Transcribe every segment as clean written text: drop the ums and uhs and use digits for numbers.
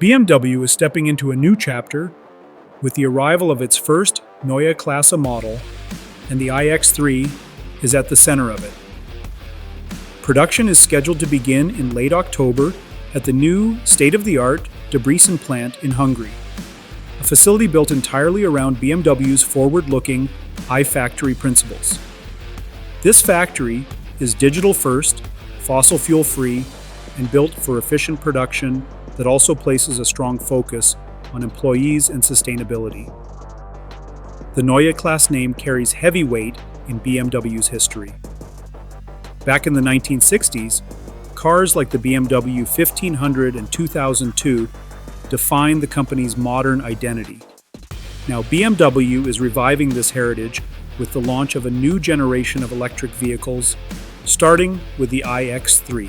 BMW is stepping into a new chapter with the arrival of its first Neue Klasse model, and the iX3 is at the center of it. Production is scheduled to begin in late October at the new state-of-the-art Debrecen plant in Hungary, a facility built entirely around BMW's forward-looking iFACTORY principles. This factory is digital-first, fossil fuel-free, and built for efficient production that also places a strong focus on employees and sustainability. The Neue Klasse name carries heavy weight in BMW's history. Back in the 1960s, cars like the BMW 1500 and 2002 defined the company's modern identity. Now BMW is reviving this heritage with the launch of a new generation of electric vehicles, starting with the iX3.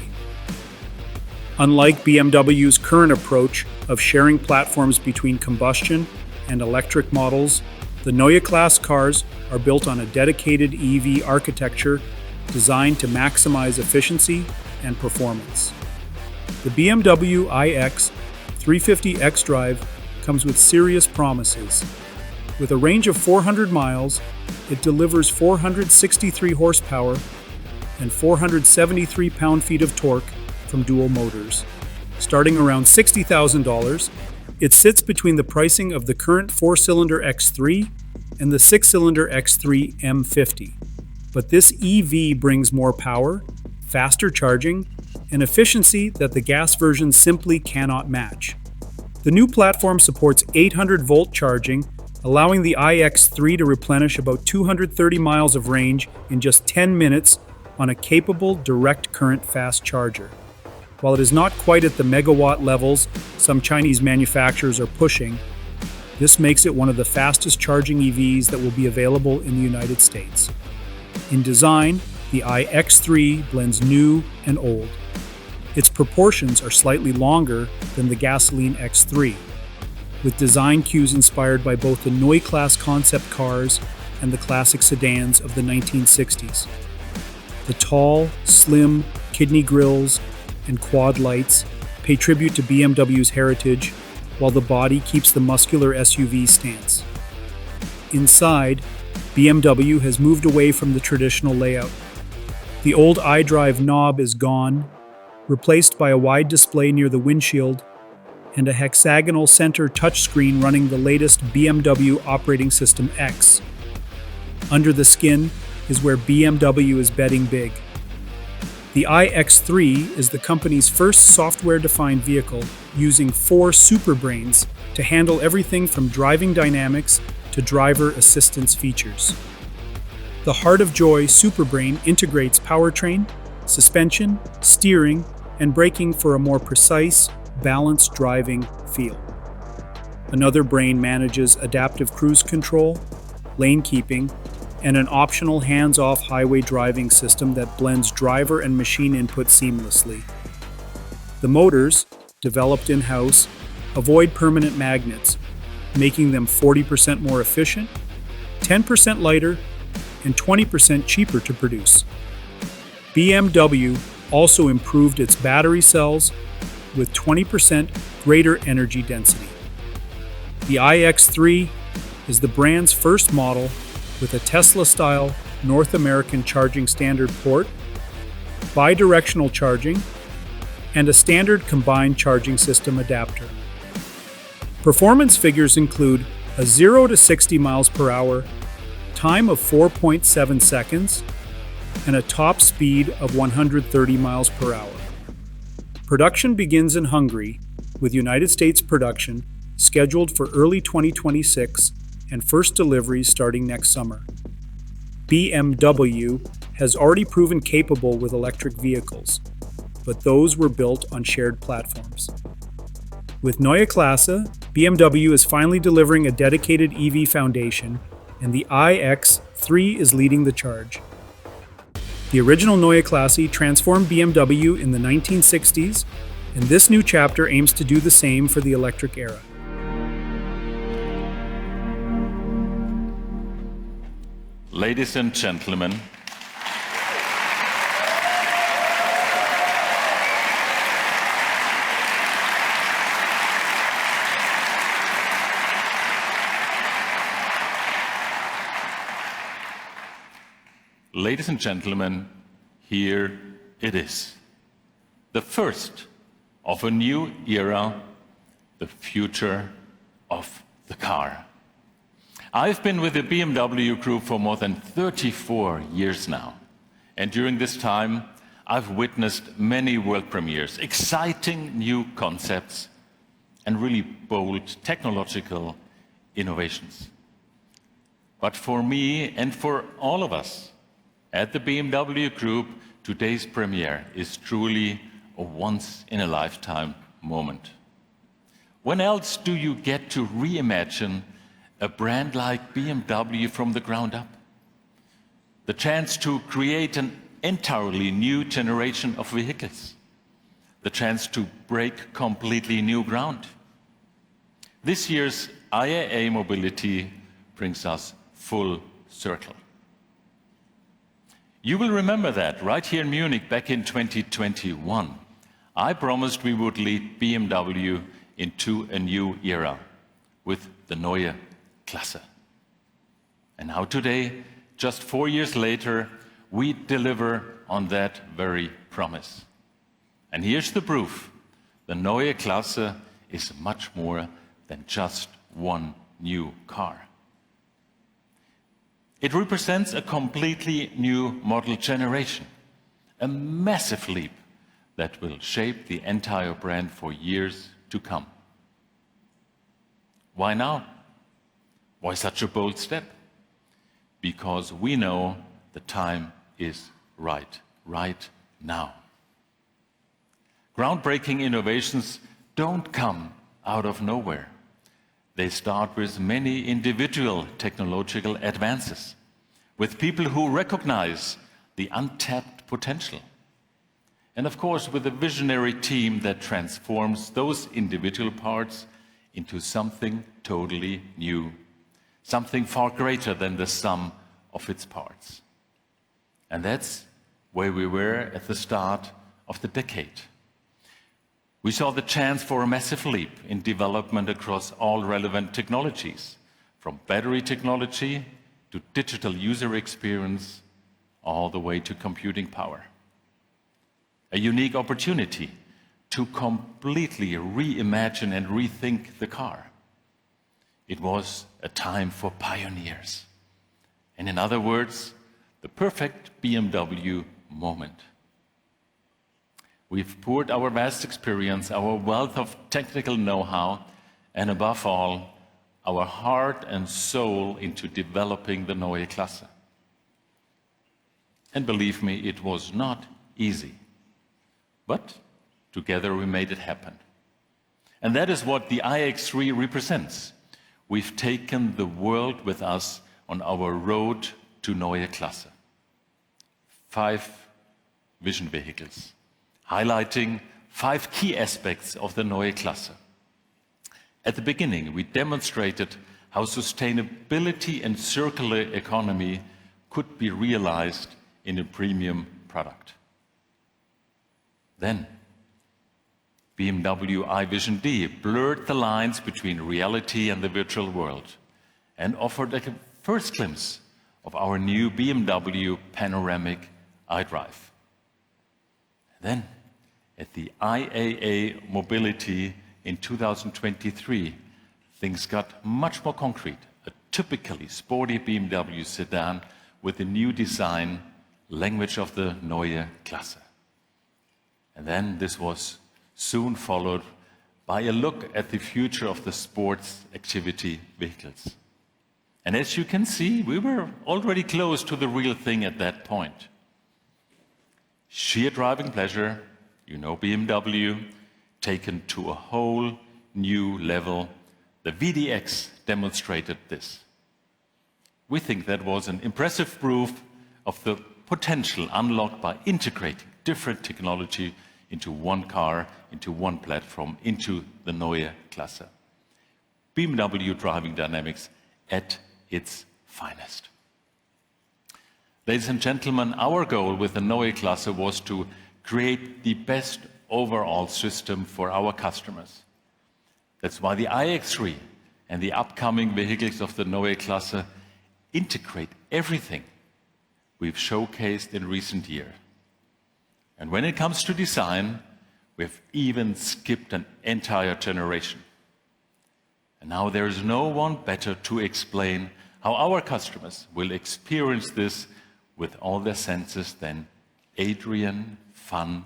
Unlike BMW's current approach of sharing platforms between combustion and electric models, the Neue Klasse cars are built on a dedicated EV architecture designed to maximize efficiency and performance. The BMW iX350 xDrive comes with serious promises. With a range of 400 miles, it delivers 463 horsepower and 473 pound-feet of torque from dual motors. Starting around $60,000, it sits between the pricing of the current 4-cylinder X3 and the 6-cylinder X3 M50. But this EV brings more power, faster charging, and efficiency that the gas version simply cannot match. The new platform supports 800-volt charging, allowing the iX3 to replenish about 230 miles of range in just 10 minutes on a capable direct current fast charger. While it is not quite at the megawatt levels some Chinese manufacturers are pushing, this makes it one of the fastest charging EVs that will be available in the United States. In design, the iX3 blends new and old. Its proportions are slightly longer than the gasoline X3, with design cues inspired by both the Neue Klasse concept cars and the classic sedans of the 1960s. The tall, slim, kidney grills and quad lights pay tribute to BMW's heritage, while the body keeps the muscular SUV stance. Inside, BMW has moved away from the traditional layout. The old iDrive knob is gone, replaced by a wide display near the windshield and a hexagonal center touchscreen running the latest BMW operating system X. Under the skin is where BMW is betting big. The iX3 is the company's first software-defined vehicle using 4 superbrains to handle everything from driving dynamics to driver assistance features. The Heart of Joy superbrain integrates powertrain, suspension, steering, and braking for a more precise, balanced driving feel. Another brain manages adaptive cruise control, lane keeping, and an optional hands-off highway driving system that blends driver and machine input seamlessly. The motors, developed in-house, avoid permanent magnets, making them 40% more efficient, 10% lighter, and 20% cheaper to produce. BMW also improved its battery cells with 20% greater energy density. The iX3 is the brand's first model with a Tesla-style North American charging standard port, bi-directional charging, and a standard combined charging system adapter. Performance figures include a 0 to 60 miles per hour, time of 4.7 seconds, and a top speed of 130 miles per hour. Production begins in Hungary, with United States production scheduled for early 2026 and first deliveries starting next summer. BMW has already proven capable with electric vehicles, but those were built on shared platforms. With Neue Klasse, BMW is finally delivering a dedicated EV foundation, and the iX3 is leading the charge. The original Neue Klasse transformed BMW in the 1960s, and this new chapter aims to do the same for the electric era. Ladies and gentlemen, Ladies and gentlemen, here it is. The first of a new era, the future of the car. I've been with the BMW Group for more than 34 years now. And during this time, I've witnessed many world premieres, exciting new concepts, and really bold technological innovations. But for me and for all of us at the BMW Group, today's premiere is truly a once-in-a-lifetime moment. When else do you get to reimagine a brand like BMW from the ground up? The chance to create an entirely new generation of vehicles. The chance to break completely new ground. This year's IAA Mobility brings us full circle. You will remember that right here in Munich back in 2021, I promised we would lead BMW into a new era with the Neue Klasse. And now today, just 4 years later, we deliver on that very promise. And here's the proof. The Neue Klasse is much more than just one new car. It represents a completely new model generation, a massive leap that will shape the entire brand for years to come. Why now? Why such a bold step? Because we know the time is right now. Groundbreaking innovations don't come out of nowhere. They start with many individual technological advances, with people who recognize the untapped potential. And of course, with a visionary team that transforms those individual parts into something totally new, something far greater than the sum of its parts. And that's where we were at the start of the decade. We saw the chance for a massive leap in development across all relevant technologies, from battery technology to digital user experience, all the way to computing power. A unique opportunity to completely reimagine and rethink the car. It was a time for pioneers. And in other words, the perfect BMW moment. We've poured our vast experience, our wealth of technical know-how, and above all, our heart and soul into developing the Neue Klasse. And believe me, it was not easy. But together we made it happen. And that is what the iX3 represents. We've taken the world with us on our road to Neue Klasse. 5 vision vehicles, highlighting 5 key aspects of the Neue Klasse. At the beginning, we demonstrated how sustainability and circular economy could be realized in a premium product. Then, BMW iVision D blurred the lines between reality and the virtual world and offered a first glimpse of our new BMW panoramic iDrive. Then, at the IAA Mobility in 2023, things got much more concrete. A typically sporty BMW sedan with a new design, language of the Neue Klasse. And then this was soon followed by a look at the future of the sports activity vehicles. And as you can see, we were already close to the real thing at that point. Sheer driving pleasure, you know BMW, taken to a whole new level. The VDX demonstrated this. We think that was an impressive proof of the potential unlocked by integrating different technology into one car, into one platform, into the Neue Klasse. BMW driving dynamics at its finest. Ladies and gentlemen, our goal with the Neue Klasse was to create the best overall system for our customers. That's why the iX3 and the upcoming vehicles of the Neue Klasse integrate everything we've showcased in recent years. And when it comes to design, we've even skipped an entire generation. And now there is no one better to explain how our customers will experience this with all their senses than Adrian van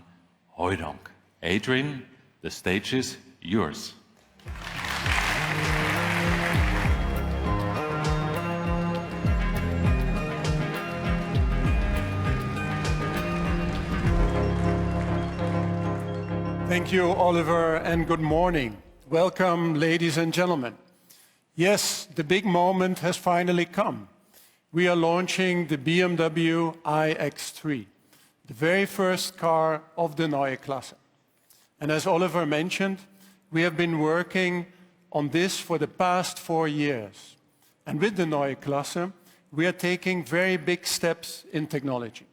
Hooydonk. Adrian, the stage is yours. Thank you, Oliver, and good morning. Welcome, ladies and gentlemen. Yes, the big moment has finally come. We are launching the BMW iX3, the very first car of the Neue Klasse. And as Oliver mentioned, we have been working on this for the past 4 years. And with the Neue Klasse, we are taking very big steps in technology.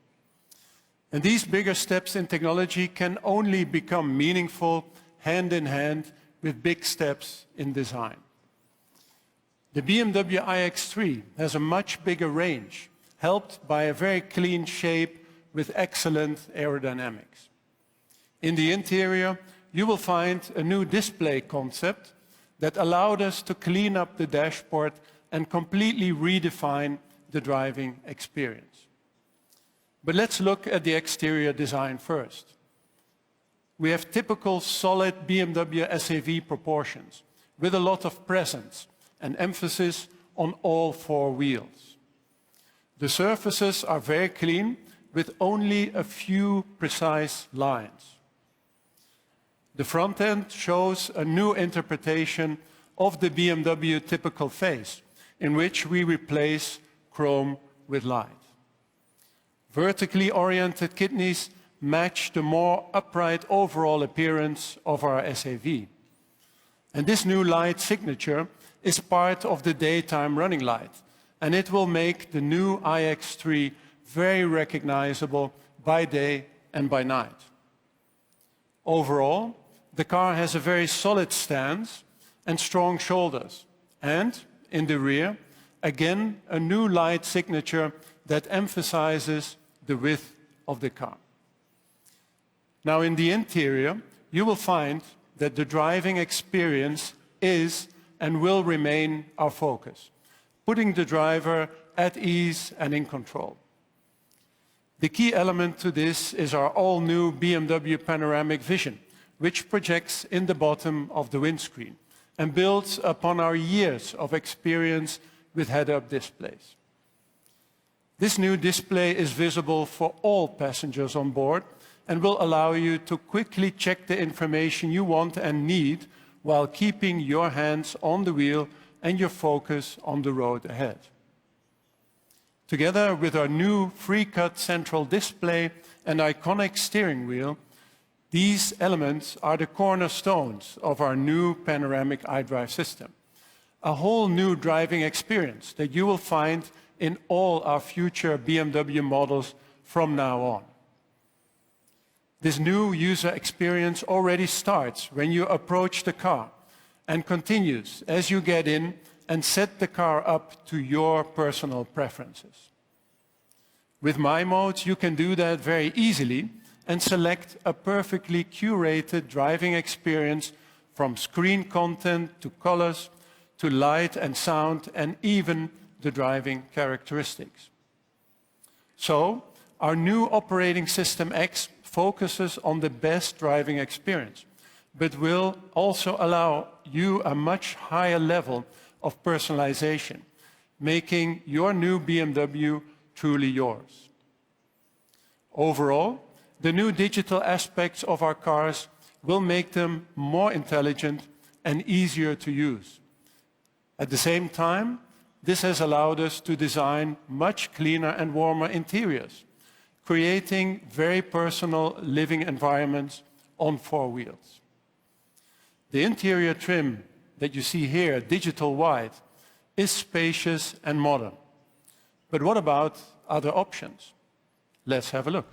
And these bigger steps in technology can only become meaningful hand in hand with big steps in design. The BMW iX3 has a much bigger range, helped by a very clean shape with excellent aerodynamics. In the interior, you will find a new display concept that allowed us to clean up the dashboard and completely redefine the driving experience. But let's look at the exterior design first. We have typical solid BMW SAV proportions with a lot of presence and emphasis on all 4 wheels. The surfaces are very clean with only a few precise lines. The front end shows a new interpretation of the BMW typical face, in which we replace chrome with light. Vertically oriented kidneys match the more upright overall appearance of our SAV. And this new light signature is part of the daytime running light, and it will make the new iX3 very recognizable by day and by night. Overall, the car has a very solid stance and strong shoulders, and in the rear, again, a new light signature that emphasizes the width of the car. Now, in the interior, you will find that the driving experience is and will remain our focus, putting the driver at ease and in control. The key element to this is our all-new BMW Panoramic Vision, which projects in the bottom of the windscreen and builds upon our years of experience with head-up displays. This new display is visible for all passengers on board and will allow you to quickly check the information you want and need while keeping your hands on the wheel and your focus on the road ahead. Together with our new free-cut central display and iconic steering wheel, these elements are the cornerstones of our new panoramic iDrive system, a whole new driving experience that you will find in all our future BMW models from now on. This new user experience already starts when you approach the car and continues as you get in and set the car up to your personal preferences. With My Modes, you can do that very easily and select a perfectly curated driving experience from screen content to colors to light and sound and even the driving characteristics. So, our new operating system X focuses on the best driving experience, but will also allow you a much higher level of personalization, making your new BMW truly yours. Overall, the new digital aspects of our cars will make them more intelligent and easier to use. At the same time, this has allowed us to design much cleaner and warmer interiors, creating very personal living environments on 4 wheels. The interior trim that you see here, digital white, is spacious and modern. But what about other options? Let's have a look.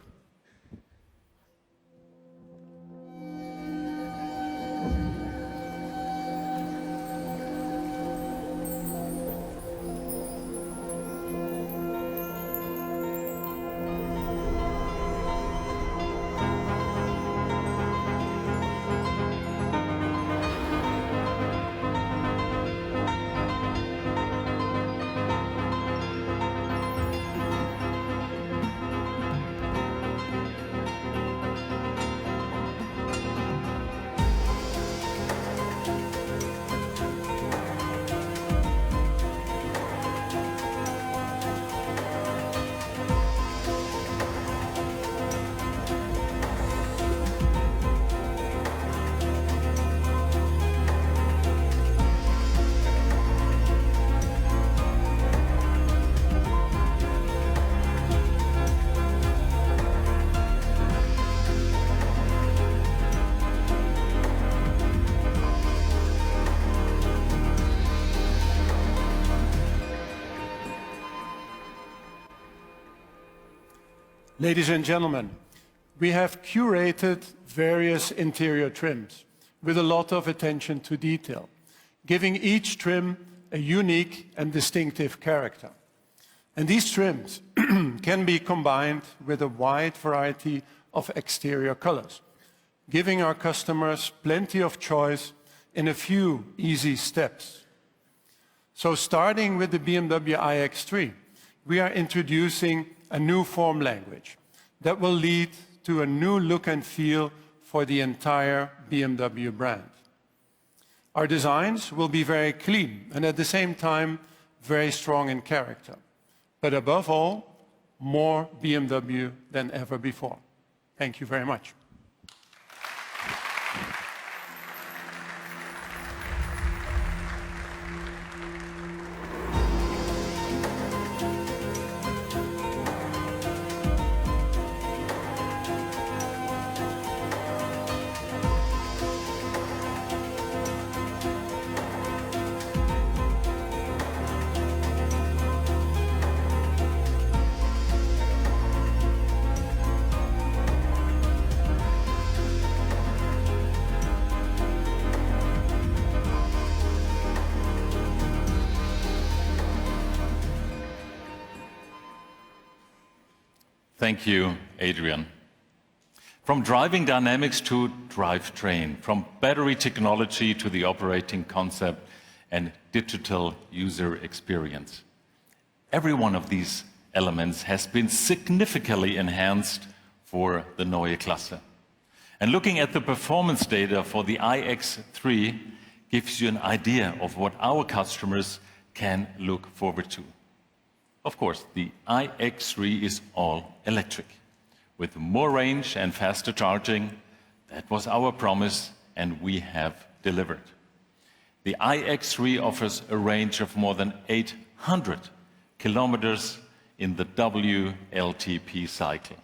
Ladies and gentlemen, we have curated various interior trims with a lot of attention to detail, giving each trim a unique and distinctive character. And these trims can be combined with a wide variety of exterior colors, giving our customers plenty of choice in a few easy steps. So starting with the BMW iX3, we are introducing a new form language that will lead to a new look and feel for the entire BMW brand. Our designs will be very clean and at the same time very strong in character. But above all, more BMW than ever before. Thank you very much. Thank you, Adrian. From driving dynamics to drivetrain, from battery technology to the operating concept and digital user experience. Every one of these elements has been significantly enhanced for the Neue Klasse. And looking at the performance data for the iX3 gives you an idea of what our customers can look forward to. Of course, the iX3 is all electric, with more range and faster charging. That was our promise, and we have delivered. The iX3 offers a range of more than 800 kilometers in the WLTP cycle.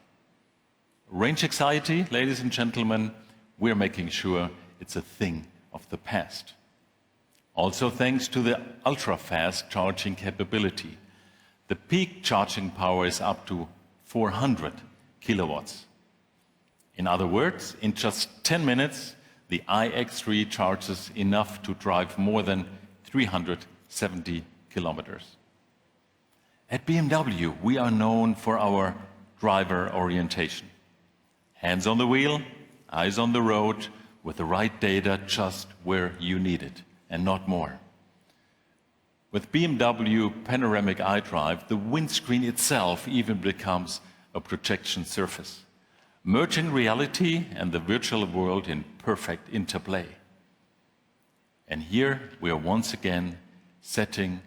Range anxiety, ladies and gentlemen, we're making sure it's a thing of the past. Also thanks to the ultra-fast charging capability. The peak charging power is up to 400 kilowatts. In other words, in just 10 minutes, the iX3 charges enough to drive more than 370 kilometers. At BMW, we are known for our driver orientation. Hands on the wheel, eyes on the road, with the right data just where you need it, and not more. With BMW Panoramic iDrive, the windscreen itself even becomes a projection surface, merging reality and the virtual world in perfect interplay. And here we are once again setting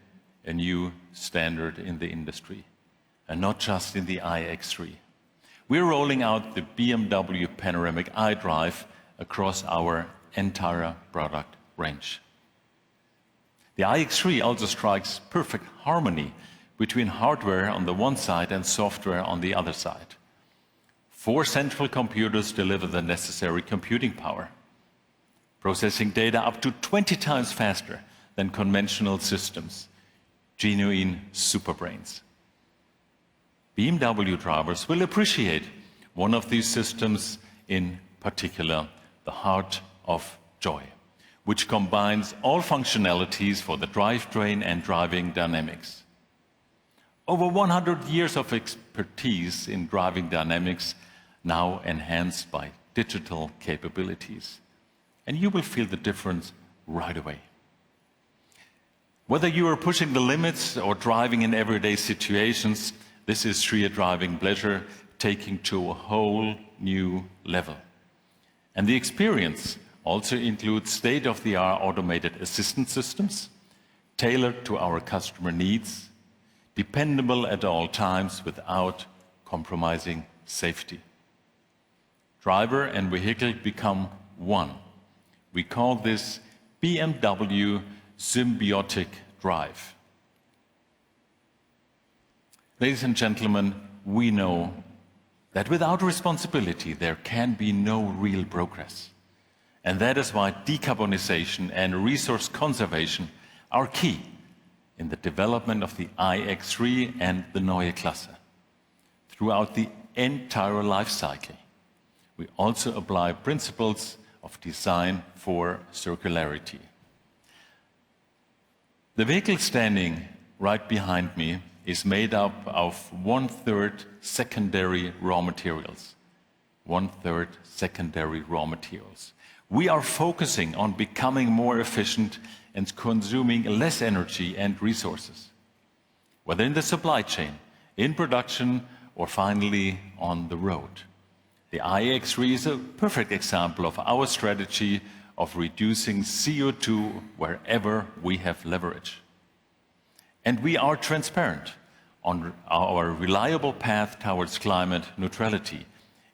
a new standard in the industry, and not just in the iX3. We're rolling out the BMW Panoramic iDrive across our entire product range. The iX3 also strikes perfect harmony between hardware on the one side and software on the other side. 4 central computers deliver the necessary computing power, processing data up to 20 times faster than conventional systems, genuine superbrains. BMW drivers will appreciate one of these systems, in particular, the Heart of Joy, which combines all functionalities for the drivetrain and driving dynamics. Over 100 years of expertise in driving dynamics, now enhanced by digital capabilities. And you will feel the difference right away. Whether you are pushing the limits or driving in everyday situations, this is sheer driving pleasure taking to a whole new level. And the experience also includes state-of-the-art automated assistance systems, tailored to our customer needs, dependable at all times without compromising safety. Driver and vehicle become one. We call this BMW Symbiotic Drive. Ladies and gentlemen, we know that without responsibility there can be no real progress. And that is why decarbonization and resource conservation are key in the development of the iX3 and the Neue Klasse. Throughout the entire life cycle. We also apply principles of design for circularity. The vehicle standing right behind me is made up of 1/3 secondary raw materials. 1/3 secondary raw materials. We are focusing on becoming more efficient and consuming less energy and resources, whether in the supply chain, in production, or finally on the road. The iX3 is a perfect example of our strategy of reducing CO2 wherever we have leverage. And we are transparent on our reliable path towards climate neutrality,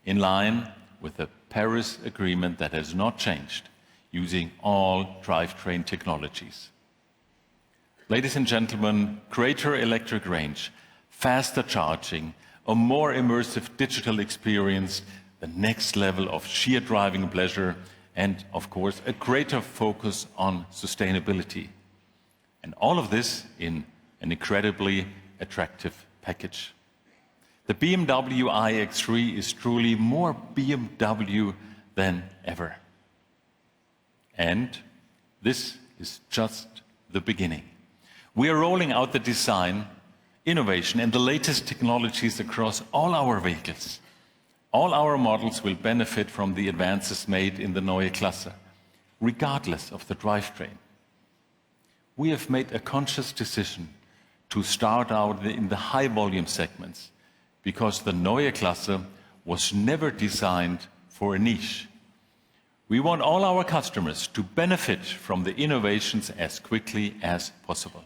in line with the Paris Agreement that has not changed, using all drivetrain technologies. Ladies and gentlemen, greater electric range, faster charging, a more immersive digital experience, the next level of sheer driving pleasure, and of course, a greater focus on sustainability. And all of this in an incredibly attractive package. The BMW iX3 is truly more BMW than ever. And this is just the beginning. We are rolling out the design, innovation, and the latest technologies across all our vehicles. All our models will benefit from the advances made in the Neue Klasse, regardless of the drivetrain. We have made a conscious decision to start out in the high-volume segments, because the Neue Klasse was never designed for a niche. We want all our customers to benefit from the innovations as quickly as possible.